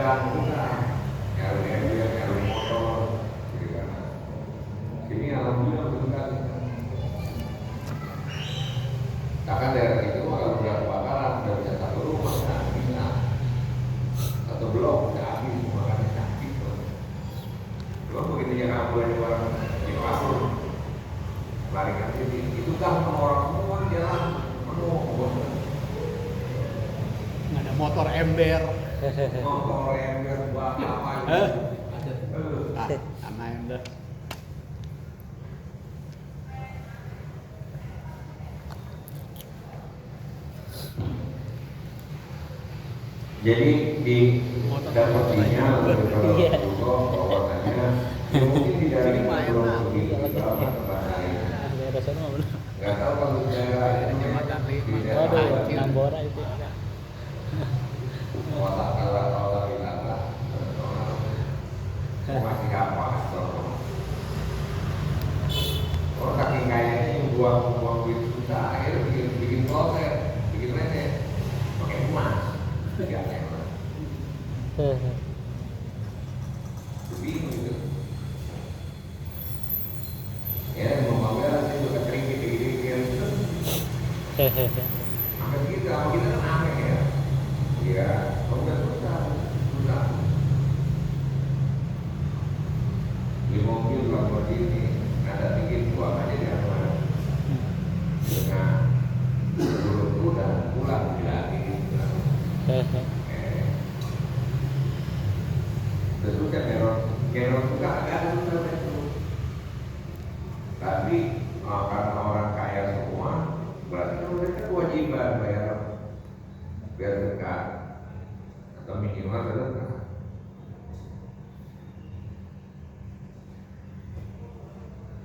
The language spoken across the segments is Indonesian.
dan udah nyari motor, gitu kan. Ini alhamdulillah berkat. Bahkan daerah itu kalau udah kebakaran udah bisa satu rumah, kan bisa satu blok udah habis, makanya sakit. Cuma begitu yang ambulan orang di pasur, larikan sini, itu kan orang semua jalan penuh. Nggak ada motor ember. Motor ember buat apa itu? Karena ember. Jadi di dapatnya bahwasanya mungkin tidak ada pulau begitu kalau tempat lain. Nggak tahu kalau daerah itu di daerah Nambora itu. kota kota wisata masih apa? Orang kaki kayaknya buang duit susah, akhirnya bikin kloset, bikin mesin, pakai emas. Tidak enak. Bingung gitu. Ya, membangun sih juga kering gitu. Sampai kita kan aneh ya. Iya, udah susah. Di mobil kalau begini, ada bikin buang aja di mana. Dengan dulu udah pulang lagi. Terus geron juga ada itu. Tapi karena orang kaya semua, berarti mereka kewajiban bayar zakat atau minimal zakat.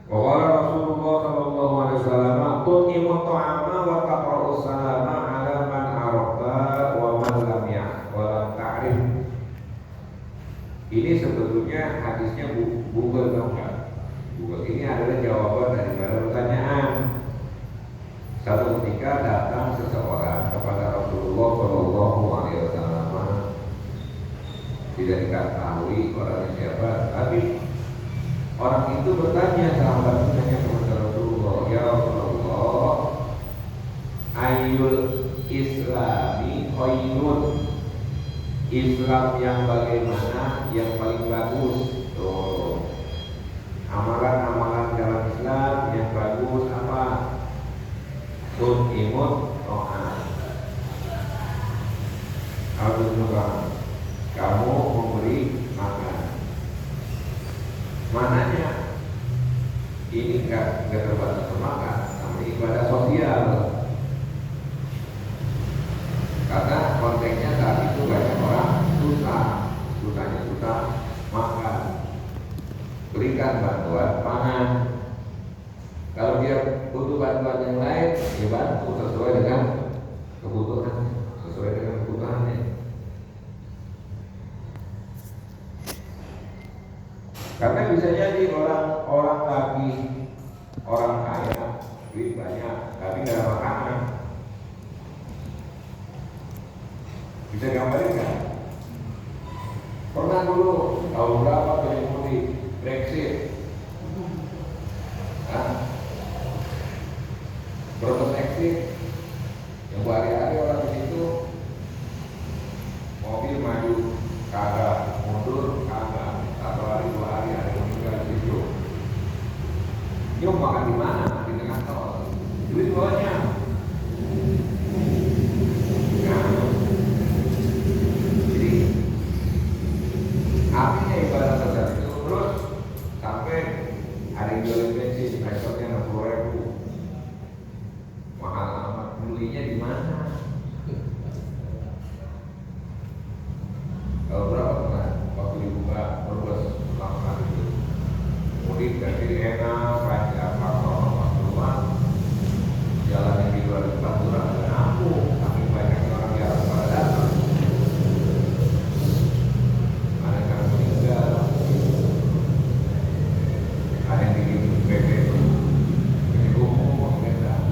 Waqala Rasulullah sallallahu alaihi wasallam, "Tu'imu ta'ama wa taqra'u salama 'ala man 'arafa wa man lam ya'rif wa lam ta'rif." Ini sebetulnya hadisnya Google enggak? Google ini adalah jawaban daripada pertanyaan. Satu ketika datang seseorang kepada Rasulullah sallallahu alaihi wasallam, tidak diketahui orangnya siapa, tapi orang itu bertanya, sahabat bertanya kepada Rasulullah, "Ya Rasulullah, ayyul islami khairun?" Islam yang bagaimana yang paling bagus? Amalan-amalan dalam Islam yang bagus apa? Imut to'an. Kamu memberi makan. Mananya ini enggak terbatas makan, sama ibadah sosial. Karena konteksnya saat itu banyak orang susahnya susah makan. Berikan bantuan pangan. Kalau dia butuh bantuan yang lain, ya bantu sesuai dengan kebutuhannya. Karena bisa jadi orang lagi orang kaya, duit banyak, tapi nggak ada makanan. Bisa gambarin nggak? Pernah dulu tahun berapa pengemudi Brexit? Protes exit yang berhari-hari orang di situ, mobil maju kagak, mundur kagak, 1 hari 2 hari ada yang meninggal di situ. Dia makan di mana? Di tengah tol. Duit banyak. Jadi artinya ibadah sosial itu terus sampai hari jual bensin, resortnya 60.000. Mahal amat, belinya di mana? Kalau berapa kan waktu dibuka terus lama itu. Mudik dari enak, panjang faktor keluar, jalan yang di luar Pantura dan aku, tapi banyak orang yang pada datang. Ada yang meninggal, ada yang di BP itu, ini umum, beda.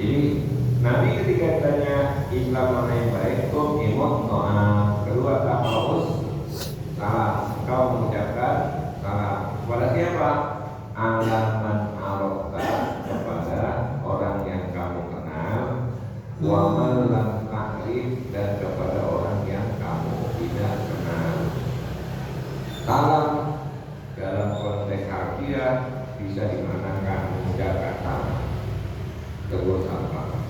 Jadi Nabi ketika ditanya Islam mana yang baik, imut kedua tafaus salam, engkau mengucapkan salam kepada siapa? Alaman arokta, kepada orang yang kamu kenal, wa man lam ta'rif, dan kepada orang yang kamu tidak kenal. Salam dalam konteks harfiah bisa dimaknakan mengucapkan salam, tegur sapa.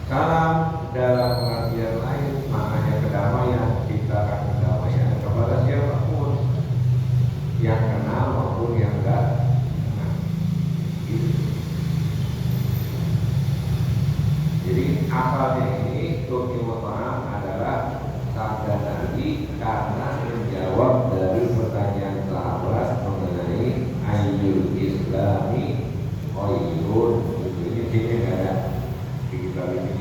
Salam dalam pengertian lain maknanya kedamaian, ciptakan kedamaian kepada siapapun yang kenal maupun yang enggak kenal. Jadi asalnya ini Tuki Mu'ta'am adalah sabda Nabi karena menjawab dari pertanyaan sahabat mengenai ayyul islami khairun. Ini sini nggak ada di kitab ini.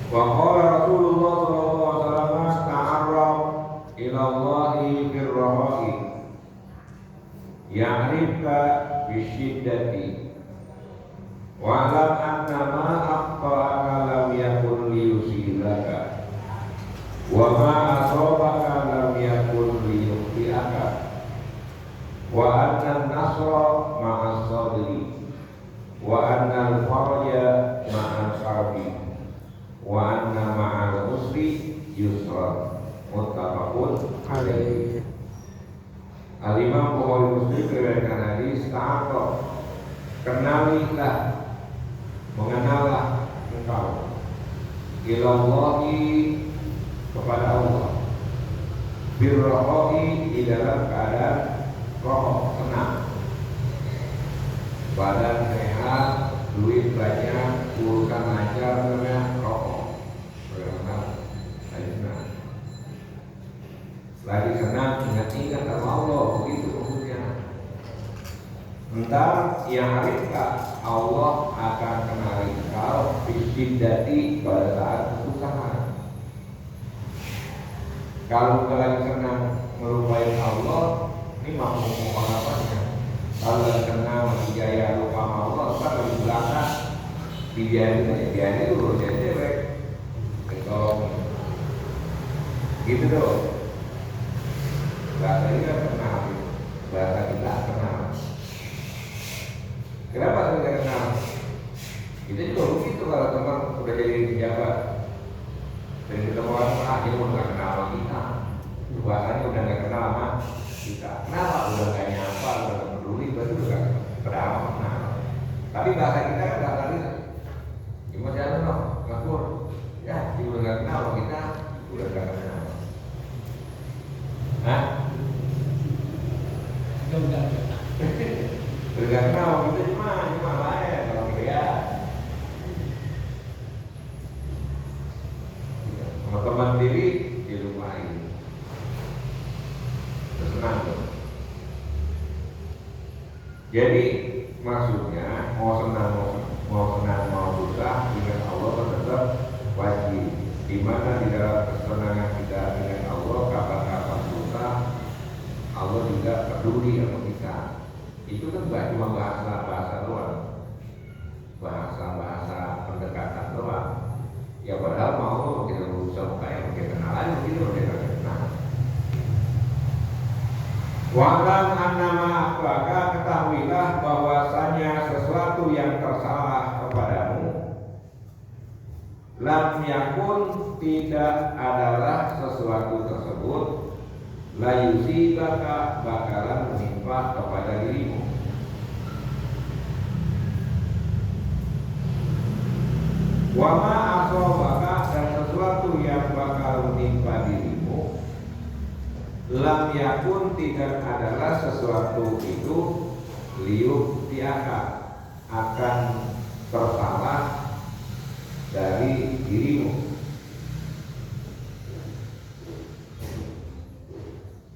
Wa qala Rasulullah sallallahu alaihi wasallam ta'arraf ila Allahi fir raha'i ya'rifka bisyiddati wa'lam anna ma aqta'aka lam yakun liyusibaka wa ma asabaka lam yakun liyukhti'aka wa anna an-nasra ma'as sabri wa anna al-faraja ma'al karbi wa anna ma'al usri yusra. Muttafaqun alaihi. Al-Imam Bukhari Muslim meriwayatkan hadis ta'arraf, kenalilah, mengenallah engkau ilallahi, kepada Allah, birrohoi, di dalam keadaan roh tenang, badan sehat, duit banyak, urusan lancar, namanya roh. Lagi senang, ingat-ingat sama Allah, begitu maksudnya. Entar yang harifkah, Allah akan kenali engkau bisyidati, pada saat kesusahan. Kalau lagi senang melupain Allah, ini mampu ngomong apanya? Kalau lagi senang dijaya lupa sama Allah, ntar lagi belakang dibiarin dulu, jadi cewek ketolong gitu dong. Bahasa ini kan kenal, bahasa kita kenal. Kenapa kita kenal? Kita juga begitu kalau teman udah jadi pejabat dan ketemu orang dia udah nggak kenal sama kita, bahasanya udah nggak kenal sama kita. Kenapa? Udah nggak nyapa, udah nggak peduli, berarti udah padahal kenal. Tapi bahasa kita kan bahasa kita. Cuma jalan dong, ngakur. Ya, dia udah nggak kenal sama kita, udah nggak kenal. Hah? Udah kenal kita cuma lain kalau dia sama teman diri dilupain. Senang tuh. Jadi maksudnya mau senang mau susah dengan Allah tetap wajib. Di mana di dalam kesenangan kita dengan Allah, kapan-kapan susah Allah juga peduli sama kita. Itu kan bukan cuma bahasa doang, bahasa pendekatan doang. Ya padahal mau kita berusaha kayak kita kenalan begitu kita kenal. Wa'lam annama akhbaka, ketahuilah bahwasanya sesuatu yang tersalah kepadamu, lam yakun, tidak adalah sesuatu tersebut, la yusibaka, bakalan menimpa kepada dirimu. Wa ma asabaka, dan sesuatu yang bakal menimpa dirimu, lam yakun, tidak adalah sesuatu itu, liuk tiaka, akan tersalah dari dirimu.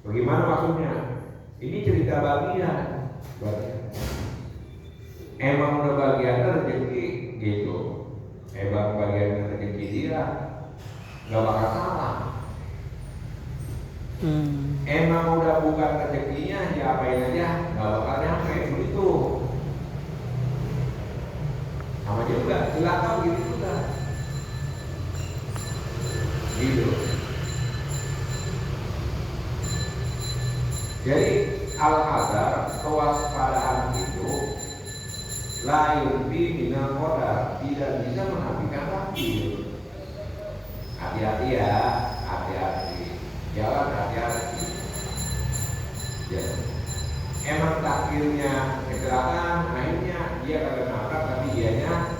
Bagaimana maksudnya? Ini cerita bagian. Emang udah bagian rezeki gitu. Emang bagian rezeki dia nggak bakal salah. Emang udah bukan rezekinya, ya apain aja nggak bakal nyampe begitu. celaka begitu juga. Gitu. Jadi al-hadar, kewaspadaan itu la yurdi minal qadar, tidak bisa menafikan takdir. Hati-hati ya, hati-hati. Jalan hati-hati. Ya. Emang takdirnya kecelakaan, akhirnya dia kagak nabrak tapi dianya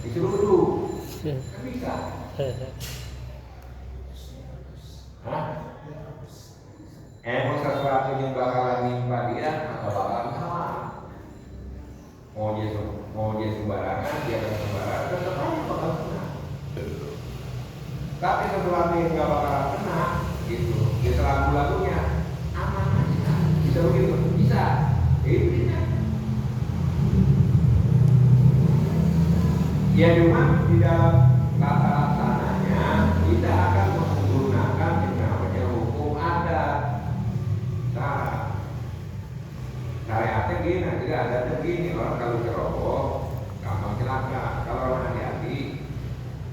diseruduk. Kan bisa. Hah? Emang sesuatu yang bakalan nimpa dia atau bakalan salah. Mau dia sembarangan, dia akan sembarangan, tetap aja bakal kena. Tapi sesuatu yang nggak bakalan kena, gitu. Dia lagu-lagunya aman aja. Bisa begitu? Bisa. Intinya. Ya cuma di dalam tata laksananya kita akan menggunakan yang namanya hukum adat. Syariatnya gini, tidak ada begini. Orang kalau ceroboh gampang celaka. Kalau orang hati-hati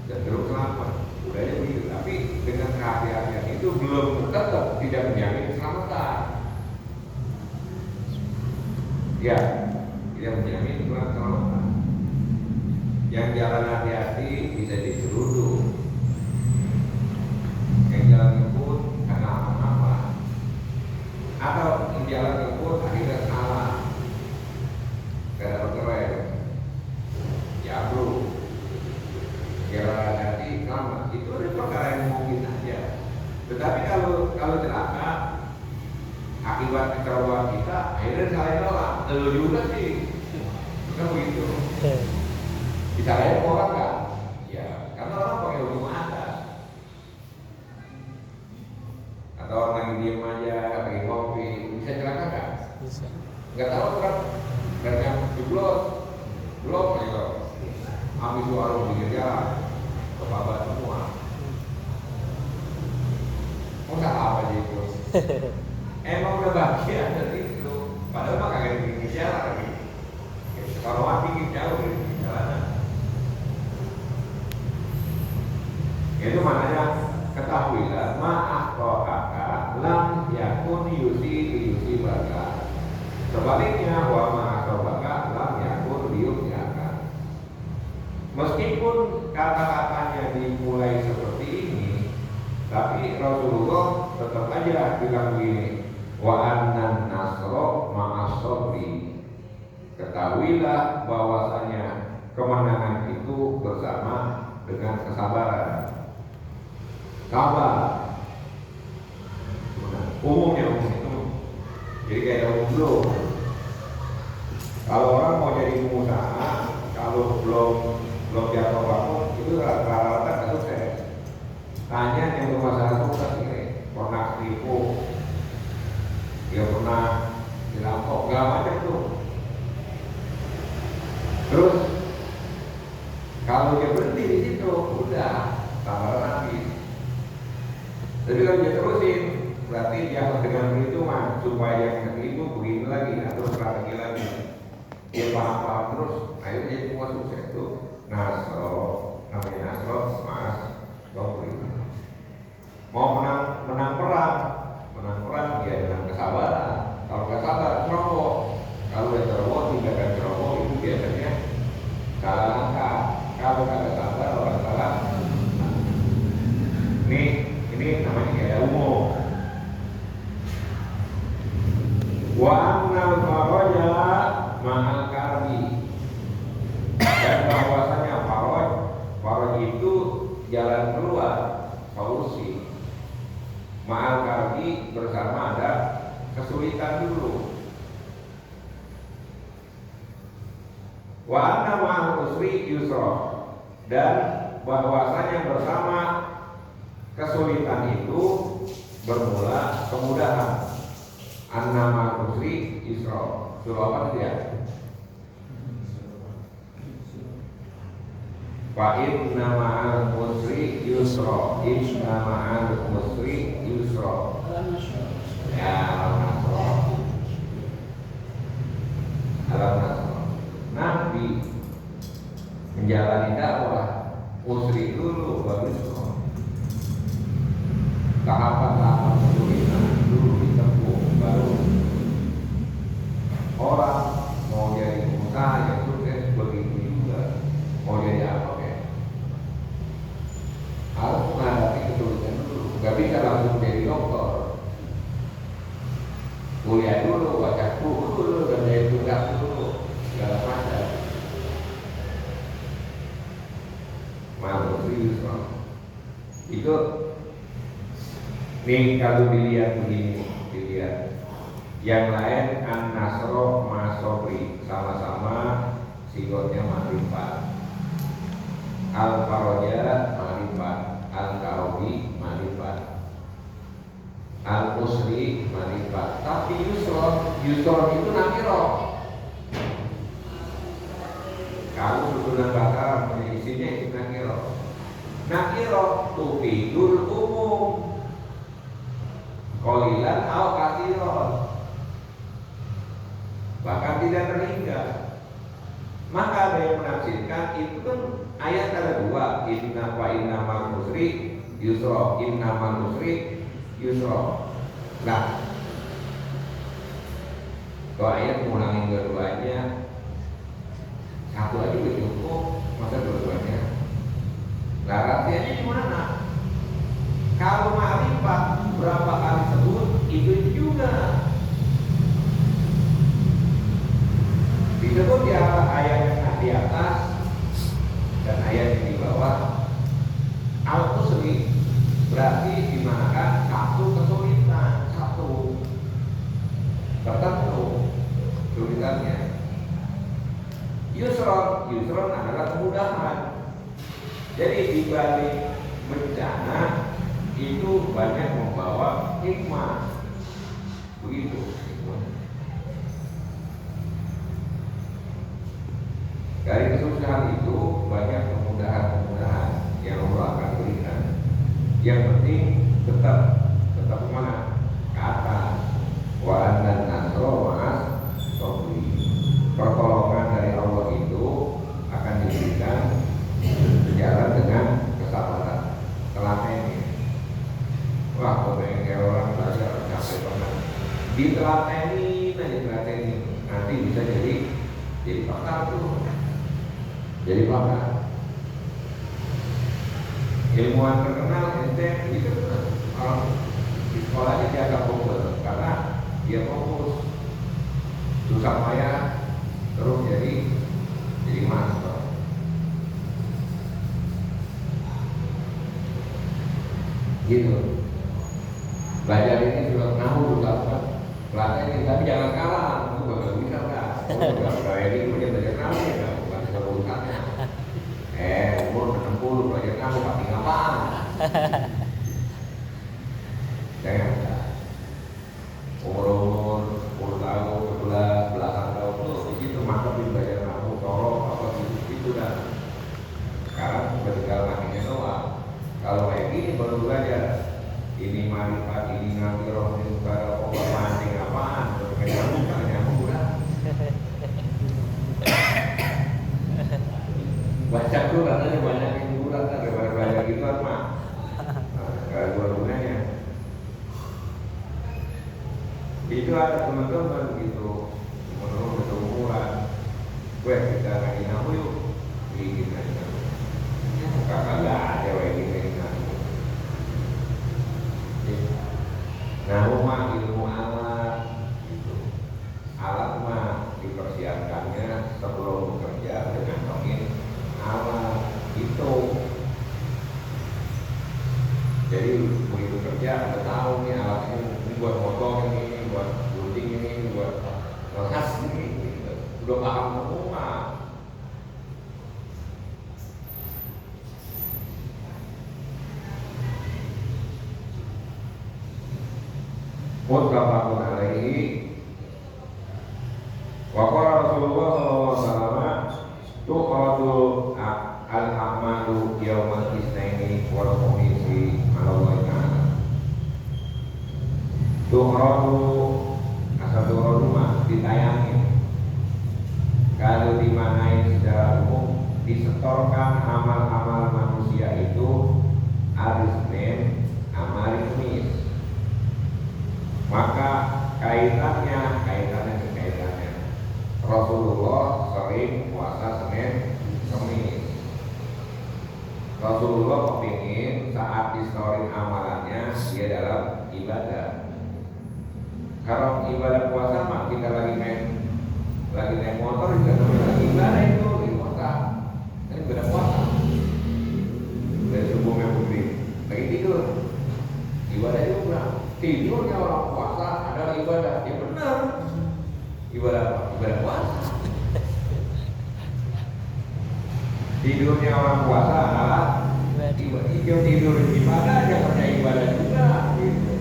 cenderung selamat. Udah aja begitu. Tapi dengan kehati-hatian itu belum tetap tidak menjamin keselamatan. Ya, tidak menjamin keselamatan. Yang jalan hati-hati bisa diseruduk. Yang jalan ngebut karena apa-apa. Atau yang jalan ngebut akhirnya salah. Karena bergerak. Jabru. Jalan hati-hati sama. Itu ada perkara yang mungkin aja. Tetapi kalau celaka akibat kecerobohan kita akhirnya salahin orang. Lu juga sih. Kan begitu. Disalahin orang nggak? Ya, karena orang pakai hukum adat. Atau orang lagi diem aja, lagi ngopi, bisa celaka nggak? Bisa. Nggak tahu kan? Karena jeblok, aja. Habis warung pinggir jalan, kebabat semua. Mau salah apa aja itu? Emang udah bahagia dari itu. Padahal mah kagak di pinggir jalan lagi. Kalau mati jauh di pinggir jalanan. Itu maknanya ketahuilah maaf kakak lam yakun yusi baka. Sebaliknya wa maaf kakak lam yakun yaka. Meskipun kata-katanya dimulai seperti ini, tapi Rasulullah tetap aja bilang begini, wa annan nasro ma'asobri. Ketahuilah bahwasanya kemenangan itu bersama dengan kesabaran. Sabar. Umumnya. Jadi kayak umum. Kalau orang mau jadi pengusaha, kalau belum jatuh bangun, itu rata-rata nggak sukses. Tanya yang bermasalah sukses ini, pernah tipu, dia pernah dirampok, nggak macam tuh. Terus kalau dia berhenti di situ, udah sabar habis. Jadi kalau dia terusin, berarti dia dengan perhitungan supaya yang ketipu begini lagi atau strategi lagi. Dia paham terus, akhirnya dia semua sukses itu. Nasro, namanya Nasro, Mas, Dobri. Mau menang perang dia dengan kesabaran. Kalau nggak sabar, ceroboh. Kalau dia ceroboh, tindakan ceroboh itu biasanya salah langkah. Kalau nggak sabar, orang salah. Ini namanya kayak umum. Wa annal faraja ma'al karbi. Dan bahwasanya faraj itu jalan keluar, solusi. Ma'al karbi bersama ada kesulitan dulu. Wa anna ma'al usri yusra. Dan bahwasanya bersama kesulitan itu bermula kemudahan. An-nama usri yusra. Surah apa itu ya? Fa inna ma'al usri yusra. Inna ma'al usri yusra. Ya, Nabi menjalani dakwah, usri dulu baru yusra. Tahapan-tahapan kesulitan dulu ditempuh, baru orang mau jadi pengusaha yang sukses begitu juga. Mau jadi apa kayak harus menghadapi kesulitan dulu. Gak bisa langsung jadi dokter. Kuliah dulu, baca buku dulu, dan jadi tugas dulu, segala macam. Malu serius bang. Itu nih kalau dilihat begini, dilihat yang lain an-nasro masobri sama-sama sigotnya makrifat, al-faroja makrifat, al-karobi makrifat, al-usri makrifat. Tapi yusron itu nakiro. Kalau susunan bakar isinya itu nakiro. Nakiro tufidul umum, qalilan au katsiran, bahkan tidak terhingga. Maka ada yang menafsirkan itu kan ayat ada dua, inna wa innamal usri yusra, innamal usri yusra. Nah, kalau ayat mengulangi dua-duanya, satu aja udah cukup, masa dua-duanya? Nah, rahasianya di mana? Kalau ma'rifat berapa kali sebut itu juga disebut di ayat yang di atas dan ayat yang di bawah. Al-usri berarti dimanakan satu kesulitan, satu tertentu kesulitannya. Yusron adalah kemudahan. Jadi di balik bencana itu banyak membawa hikmah. Begitu. Dari kesusahan itu banyak kemudahan-kemudahan yang Allah akan berikan. Yang penting tetap mana? Ke atas. Wa annan nasra ma'as sabri. Pertolongan dari Allah itu akan diberikan sejalan dengan kesabaran. Telatennya. Wah, kepengen kayak orang belajar capek banget. Ditelatenin, nanti bisa jadi pakar tuh. Jadi pakar. Ilmuwan terkenal ente itu orang di sekolahnya dia agak fokus karena dia fokus. Susah payah terus jadi master. Gitu. Belajar ini sudah nahu apa? Pelatihan tapi jangan kalah, itu bakal bisa nggak? Kayak gitu dia belajar nahu ya, bukan segala urusannya. Umur 60 belajar nahu pasti ngapaan? Jangan. Umur 10 tahun, 11 belasan tahun tuh di situ mantapin belajar nahu, tolong apa itu dah. Sekarang tinggal makinnya doang. Kalau kayak gini baru belajar. Ini marifat, ini nafiroh, ini para obat mancing apaan? Kayak nyamuk udah. Baca tuh katanya banyak yang murah kan daripada belajar gitu mah. Gak ada gunanya. Itu ada teman-teman gitu, teman-teman berumuran. Gue kita lagi nahu yuk, bikin aja. Kakak gak ada wedding nahu. Nah, rumah ilmu alat gitu. Alat mah dipersiapkannya sebelum bekerja dengan ngomongin alat itu. Jadi begitu kerja ada tahu nih alat ini buat motong ini, buat gunting ini, buat ngelas ini, gitu. Udah paham semua. Muttafaqun alaihi. Wa qala Rasulullah sallallahu alaihi wasallam tuqadu al-a'malu yaumal isnaini wal khamisi ala Allah ta'ala. Tuqadu asal tuqadu mah ditayangin. Kalau dimanain secara umum disetorkan amal-amal manusia itu hari Senin sama hari Kamis. Maka kaitannya Rasulullah sering puasa Senin Kamis. Rasulullah kepingin saat disetorin amalannya dia dalam ibadah. Kalau ibadah puasa mah kita lagi naik motor juga namanya ibadah itu di kota. Ini ibadah puasa. Dari subuh sampai lagi tidur. Ibadah juga. Tidurnya orang puasa adalah ibadah. Ya benar. Ibadah apa? Ibadah puasa. Tidurnya orang puasa adalah ibadah. Tidur ibadah aja kerja ibadah juga. Gitu.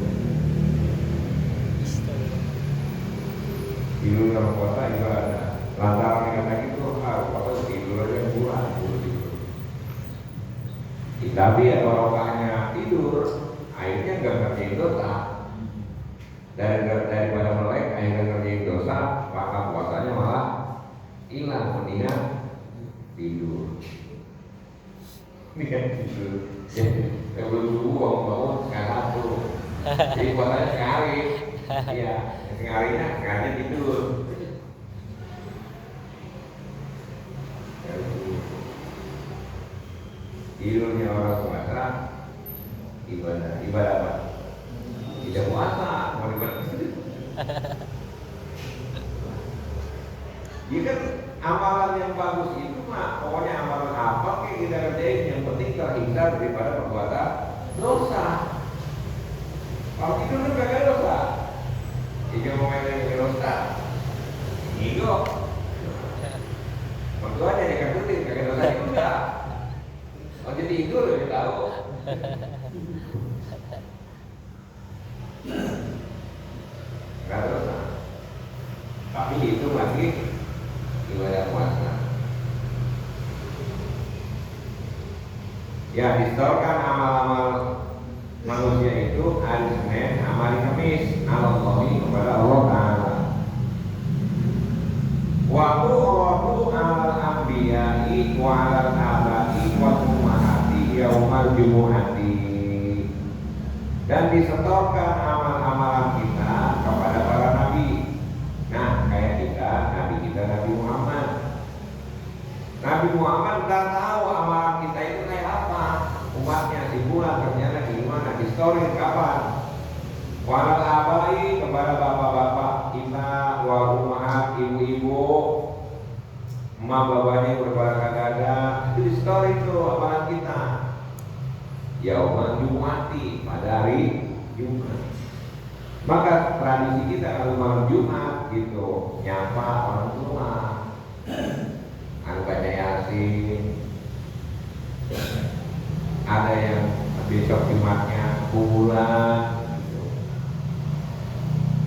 Tidur orang puasa ibadah. Lantaran kata gitu, puasa tidur aja kurang. Tapi ya barokahnya tidur, akhirnya nggak ngerjain dosa. Daripada melek, akhirnya ngerjain dosa, maka puasanya malah hilang. Mendingan tidur. Ini kan tidur. Ya belum bangun sekarang tuh. Jadi puasanya sekali. Iya, sekalinya tidur. Tidurnya orang puasa ibadah apa? Tidak puasa, mau ibadah. Jadi kan amalan yang bagus itu mah pokoknya amalan apa kayak kita kerjain, yang penting terhindar daripada perbuatan dosa. Kalau tidur kan gak ada dosa. Jika mau main dosa, ngigo. Mertuanya dikagetin, kagak dosa juga. Oh jadi itu udah tahu. Gak dosa. Tapi itu masih ibadah puasa. Ya distorkan amal-amal manusia itu hari Senin, amal Kamis, Allahi kepada Allah Taala. Waktu al-anbiya'i wa al-aba'i wa ummahati yaumal jumu'ati. Dan disetorkan amal-amalan kita kepada para nabi. Nah, kayak kita Nabi Muhammad. Nabi Muhammad udah tahu amalan kita itu kayak apa. Umatnya di bulan ternyata gimana, distorin kapan. Walal abai kepada bapak-bapak kita, wal ummahat ibu-ibu, emak bapaknya berbakat dada, itu di story itu amalan kita. Yaumal Jumati pada hari Jumat. Maka tradisi kita kalau malam Jumat gitu nyapa orang tua, baca Yasin. Ada yang besok Jumatnya pulang.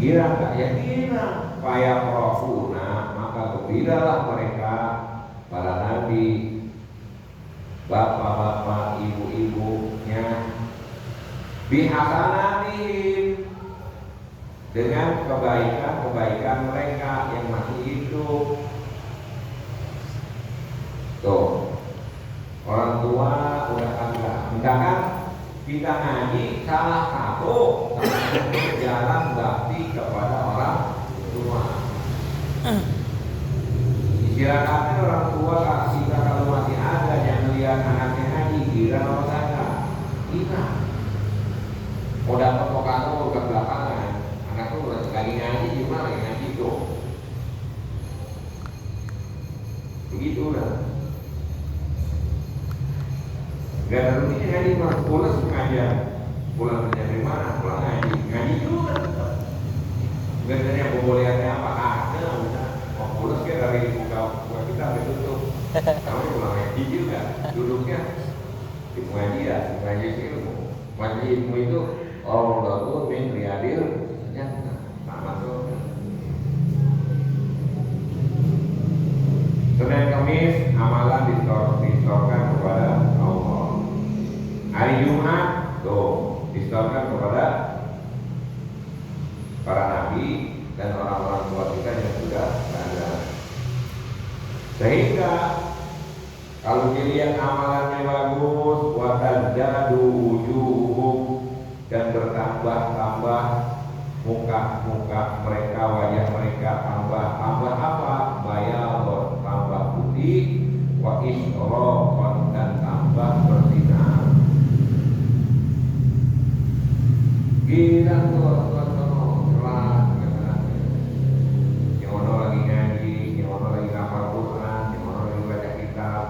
Kira enggak? Ya kira. Faya profuna, maka gembiralah mereka para nabi, bapak-bapak, ibu-ibunya, bihasanatihim, dengan kebaikan mereka yang masih hidup. Tuh, orang tua udah kagak. Misalkan kita ngaji salah satu jalan bakti kepada orang tua. Istilahnya orang tua kita kalau masih ada yang melihat anaknya ngaji, kira apa saja, kita mau dapat pokano ke belakangan, anak tuh lagi ngaji gimana lagi ngaji tuh, begitu lah. Gak ada ruginya ngaji mah, pulang sengaja pulang kerja dari mana, pulang ngaji juga. Gak ada yang bolehnya apa ada, mau pulang kita dari buka kita sampai tutup. Kamu pulang ngaji juga, duduknya di ngaji ilmu. Ngaji ilmu itu Allah tuh min riyadil jannah, sama tuh. Senin Kamis amalan distorkan kepada Allah. Hari Jumat tuh distorkan kepada para nabi dan orang-orang tua kita yang sudah ada. Sehingga Kalau dilihat amalannya bagus, watazadu wujuhum, dan bertambah-tambah muka-muka mereka, wajah mereka tambah apa? Bayalon, tambah putih, wa isyraqan, dan tambah bersinar. Gila tuh, cerah, yang ono lagi ngaji, yang ono lagi hafal Quran, yang ono lagi baca kitab.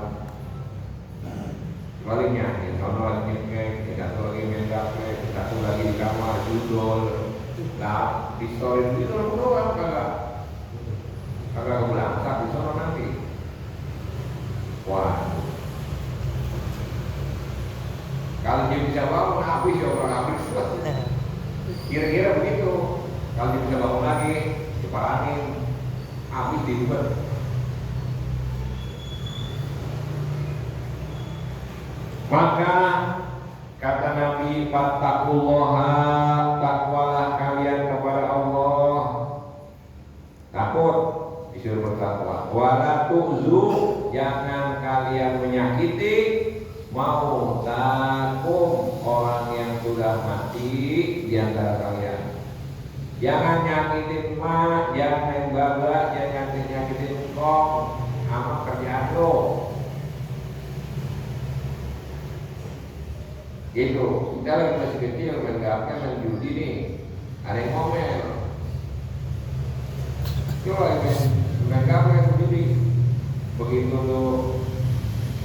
Sebaliknya, yang ono lagi nyekek, yang satu lagi main gaple, yang satu lagi di kamar judul. Nah, di story itu doang kagak berangkat di sana nanti. Wah, kalau dia bisa bangun habis ya orang habis. Kira-kira begitu. Kalau dia bisa bangun lagi, diparahin, habis diubah. Maka kata Nabi, fattaqullaha, takwalah kalian kepada Allah. Takut, disuruh bertakwa. Wala tu'zu, jangan kalian menyakiti mautakum, orang yang sudah mati di antara kalian. Jangan nyakitin mak, jangan babak, jangan nyakitin kong, sama kerjaan lo. Gitu, kita lagi masih kecil, main gaplek, main judi nih, ada yang ngomel. Coba main gaplek, main judi, begitu lo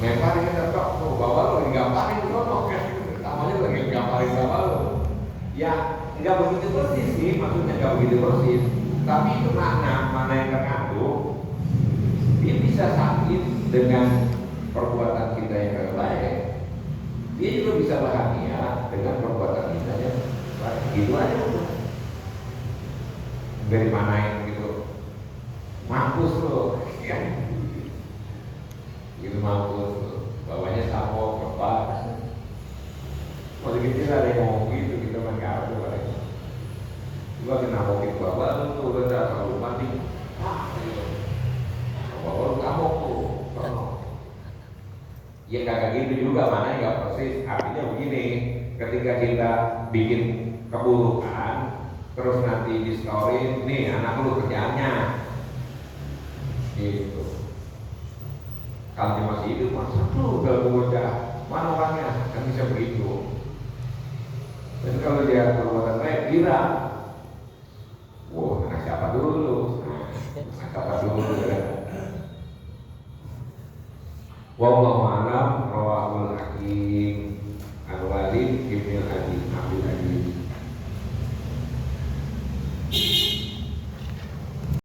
lemparin ke tok, tuh bawa lo digamparin ke tok, namanya lagi gamparin bawa lo. Ya, nggak begitu persis sih, maksudnya nggak begitu persis, tapi itu mana yang terkandung. Dia bisa sakit dengan perbuatan kita yang baik. Dia juga bisa bahagia dengan perbuatan kita yang baik. Gitu aja udah. Dari manain gitu, mampus lo, ya. Gitu mampus lo, bawahnya sapo, kepak. Masih kecil ada yang ngomong gitu, kita main kartu mereka. Juga kena hoki bawa lo tuh, udah selalu mati. Bawa lo ngamuk tuh, ya kagak gitu juga, mana nggak persis. Artinya begini, ketika kita bikin keburukan, terus nanti di story, nih anak lu kerjaannya, gitu. Kalau dia masih hidup, masa tuh udah bocah, mana orangnya, kan bisa begitu. Dan kalau dia perbuatan baik, viral. Wah, anak siapa dulu? Anak siapa dulu ya? Wallahu a'lam. Rawahul Hakim Al-Walid Ibn Abi